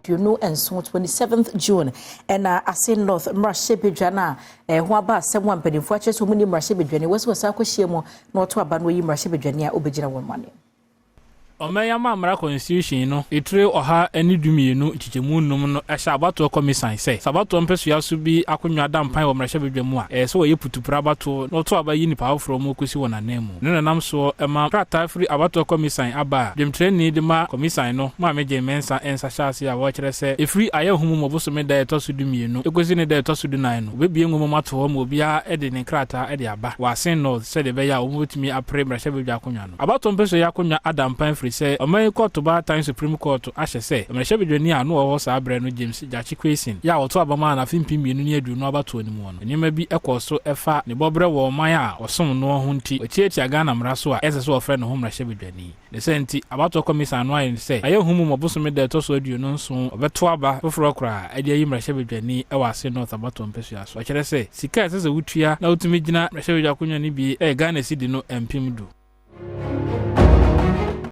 Duno and so 27th June and Assin North Marshebijana Waba someone penny for chess who many Marshebijani was Shemo not to abandon Marshebijania Obejina 1 money. Omeya mamra constitution no etre oha ani dumienu chichemu num no ehya abato commission say sabato mpesua so bi akonwa dampan wo mrahye bedwamu a so ye putupra abato no to abayi ni power from okosi wona namu ne nam so ema krata free abato commission aba demtre ni de ma commission no ma meje mensa ensa chase a wo kire se e free ayehumu moboso me da eto so dumienu ekosi ne da eto so dunan no obebie ngom mato ho ma obia e de ne krata e de aba wa Assin no se de be ya wo mutimi apre mrahye bedwa akonwa no abato mpesua ya akonwa adampan say Omen Court ba time Supreme Court ahye say mrahye bedwani a no wo sa abre no James Jachikwesin ya woto abama na fimpi mienu ne adu no abato ni mu no enima bi ekoso efa ne bobre wo man a osom no ho nti ochieti aga na mra so a ese so ofre no ho mrahye bedwani ne senti abato commission no ayin say ayehumu moboso me da to so adu no nso obeto aba foforo kra ade ayi mrahye bedwani e wa Assin North abato mpesua so akere say sika ese wutua na otumi gina mrahye bedwa akonwa ni bi e Ghana sidi no empim du